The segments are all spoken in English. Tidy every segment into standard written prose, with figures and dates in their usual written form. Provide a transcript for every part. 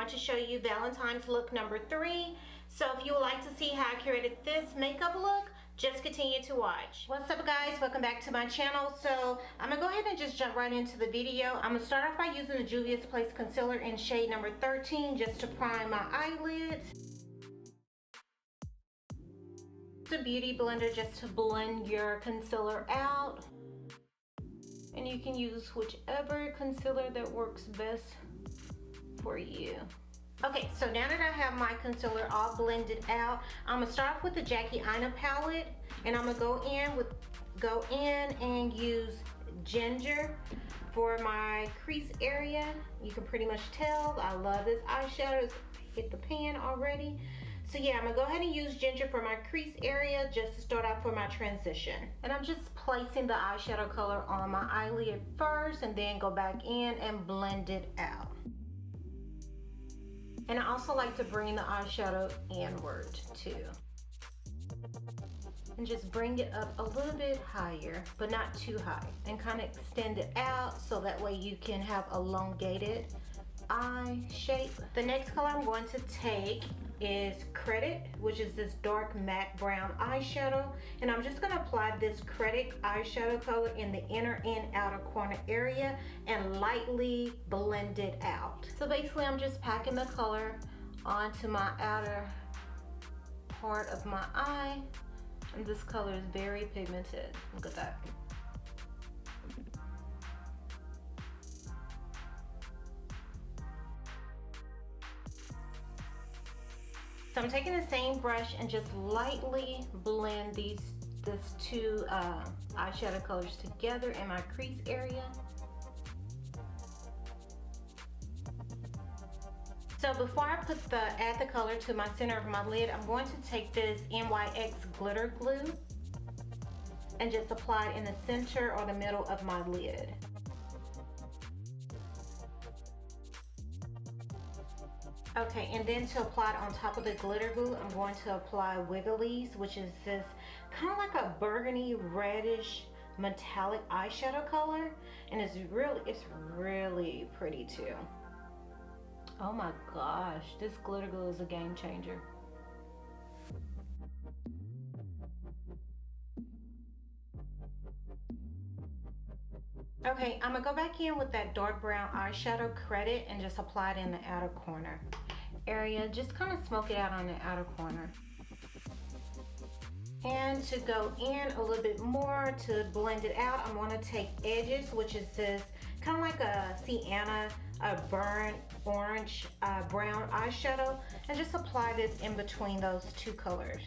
going to show you Valentine's look number 3. So if you would like to see how I curated this makeup look, just continue to watch. What's up guys, welcome back to my channel. So I'm gonna go ahead and just jump right into the video. I'm gonna start off by using the Juvia's Place concealer in shade number 13 just to prime my eyelids. The beauty blender just to blend your concealer out. And you can use whichever concealer that works best for you. Okay, so now that I have my concealer all blended out, I'm gonna start off with the Jackie Aina palette, and I'm gonna go in and use ginger for my crease area. You can pretty much tell I love this eyeshadow. It's hit the pan already. So yeah, I'm gonna go ahead and use ginger for my crease area just to start off for my transition. And I'm just placing the eyeshadow color on my eyelid first and then go back in and blend it out. And I also like to bring the eyeshadow inward too. And just bring it up a little bit higher, but not too high. And kind of extend it out so that way you can have elongated eye shape. The next color I'm going to take is Credit, which is this dark matte brown eyeshadow, and I'm just going to apply this Credit eyeshadow color in the inner and outer corner area and lightly blend it out. So basically I'm just packing the color onto my outer part of my eye, and this color is very pigmented. Look at that. So I'm taking the same brush and just lightly blend these two eyeshadow colors together in my crease area. So before I add the color to my center of my lid, I'm going to take this NYX glitter glue and just apply it in the center or the middle of my lid. Okay, and then to apply it on top of the glitter glue, I'm going to apply Wiggly's, which is this kind of like a burgundy reddish metallic eyeshadow color, and it's really pretty too. Oh my gosh, this glitter glue is a game changer. Okay, I'm gonna go back in with that dark brown eyeshadow Credit and just apply it in the outer corner area. Just kind of smoke it out on the outer corner. And to go in a little bit more to blend it out, I'm gonna take Edges, which is this kind of like a sienna, a burnt orange brown eyeshadow, and just apply this in between those two colors.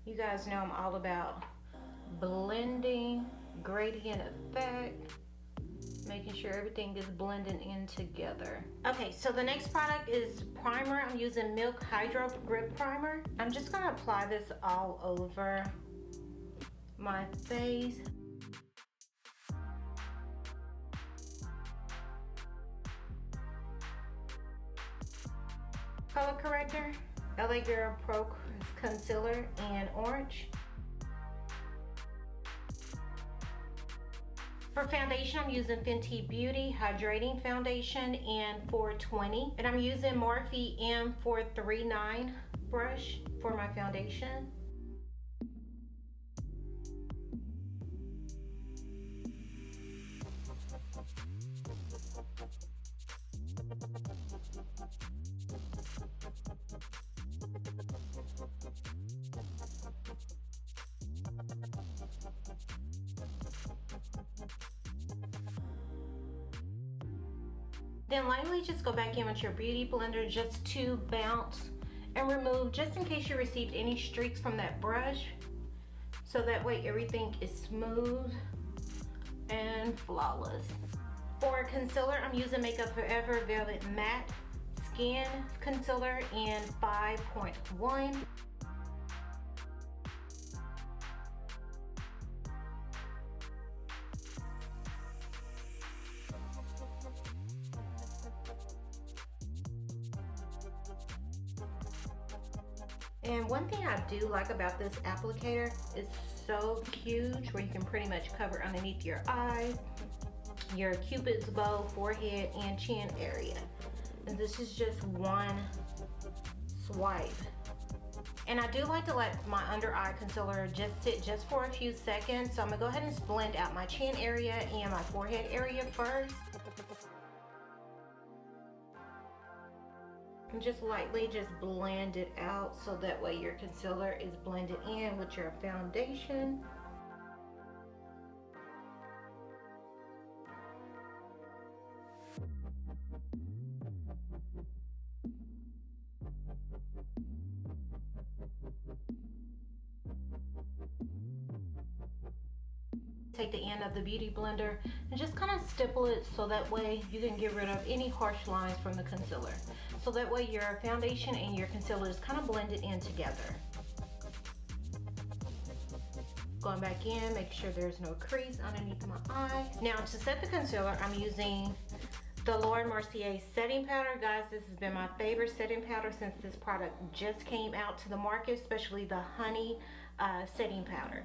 You guys know I'm all about blending, gradient effect, making sure everything is blending in together. Okay, so the next product is primer. I'm using Milk Hydro Grip Primer. I'm just gonna apply this all over my face. Color corrector, LA Girl Pro Concealer in orange. For foundation, I'm using Fenty Beauty Hydrating Foundation in 420, and I'm using Morphe M439 brush for my foundation. Then lightly just go back in with your beauty blender just to bounce and remove, just in case you received any streaks from that brush, so that way everything is smooth and flawless. For concealer, I'm using Makeup Forever Velvet Matte Skin Concealer in 5.1. And one thing I do like about this applicator is so huge where you can pretty much cover underneath your eye, your cupid's bow, forehead, and chin area. And this is just one swipe. And I do like to let my under eye concealer just sit just for a few seconds. So I'm gonna go ahead and blend out my chin area and my forehead area first. And just lightly just blend it out so that way your concealer is blended in with your foundation. Take the end of the beauty blender and just kind of stipple it so that way you can get rid of any harsh lines from the concealer. So that way your foundation and your concealer is kind of blended in together. Going back in, make sure there's no crease underneath my eye. Now to set the concealer, I'm using the Mercier setting powder. Guys, this has been my favorite setting powder since this product just came out to the market, especially the honey setting powder.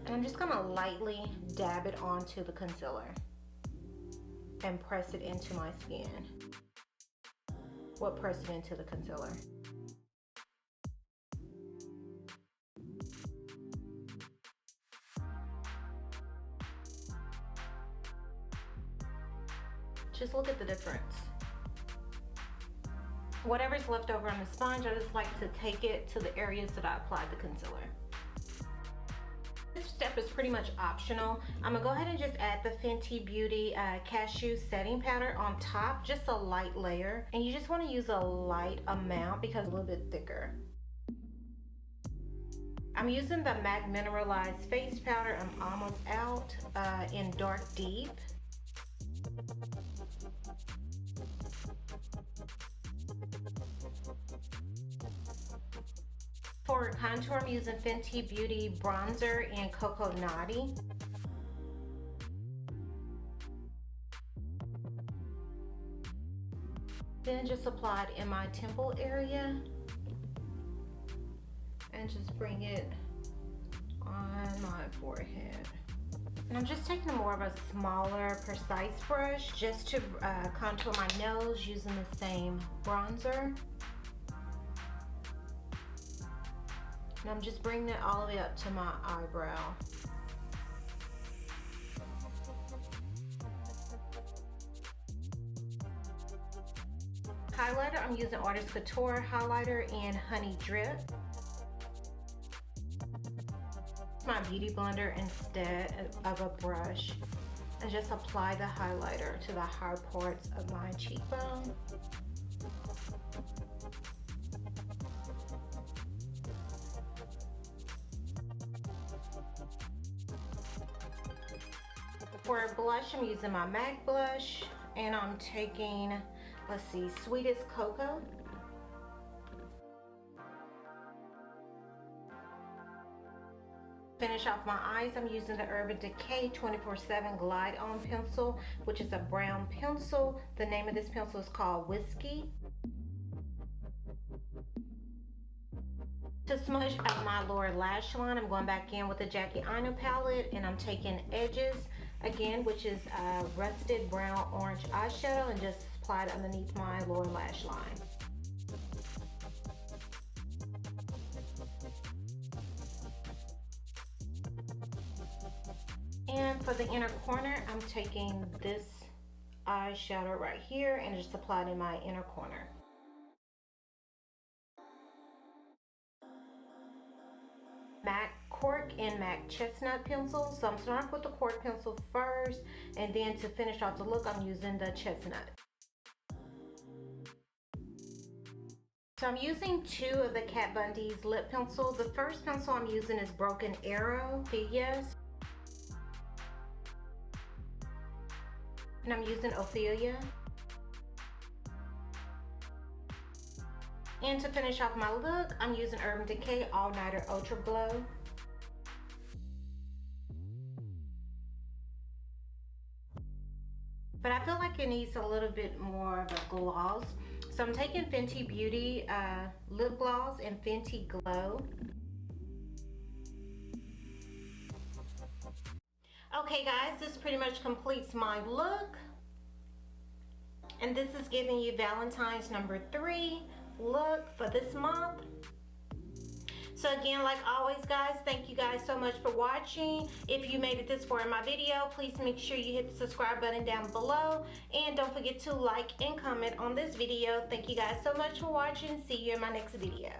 And I'm just gonna lightly dab it onto the concealer and press it into my skin. Press it into the concealer. Just look at the difference. Whatever's left over on the sponge, I just like to take it to the areas that I applied the concealer. This step is pretty much optional. I'm gonna go ahead and just add the Fenty Beauty Cashew setting powder on top, just a light layer. And you just wanna use a light amount because it's a little bit thicker. I'm using the MAC Mineralized face powder. I'm almost out in Dark Deep. For contour, I'm using Fenty Beauty Bronzer in Cocoa Naughty. Then just apply it in my temple area. And just bring it on my forehead. And I'm just taking more of a smaller, precise brush just to contour my nose using the same bronzer. And I'm just bringing it all the way up to my eyebrow. Highlighter, I'm using Artist Couture highlighter in Honey Drip. My beauty blender instead of a brush, and just apply the highlighter to the higher parts of my cheekbone. For blush, I'm using my MAC blush, and I'm taking, let's see, Sweetest Cocoa. Finish off my eyes, I'm using the Urban Decay 24/7 Glide On Pencil, which is a brown pencil. The name of this pencil is called Whiskey. To smudge out my lower lash line, I'm going back in with the Jackie Aina palette, and I'm taking Edges again, which is a rusted brown orange eyeshadow, and just apply it underneath my lower lash line. And for the inner corner, I'm taking this eyeshadow right here and just apply it in my inner corner. MAC Cork and MAC Chestnut pencil. So I'm starting with the Cork pencil first, and then to finish off the look, I'm using the Chestnut. So I'm using two of the Kat Von D's lip pencil. The first pencil I'm using is Bow N Arrow Ophelia. And I'm using Ophelia. And to finish off my look, I'm using Urban Decay All Nighter Ultra Glow. But I feel like it needs a little bit more of a gloss. So I'm taking Fenty Beauty lip gloss and Fenty Glow. Okay guys, this pretty much completes my look. And this is giving you Valentine's number 3 look for this month. So again, like always guys, thank you guys so much for watching. If you made it this far in my video, please make sure you hit the subscribe button down below. And don't forget to like and comment on this video. Thank you guys so much for watching. See you in my next video.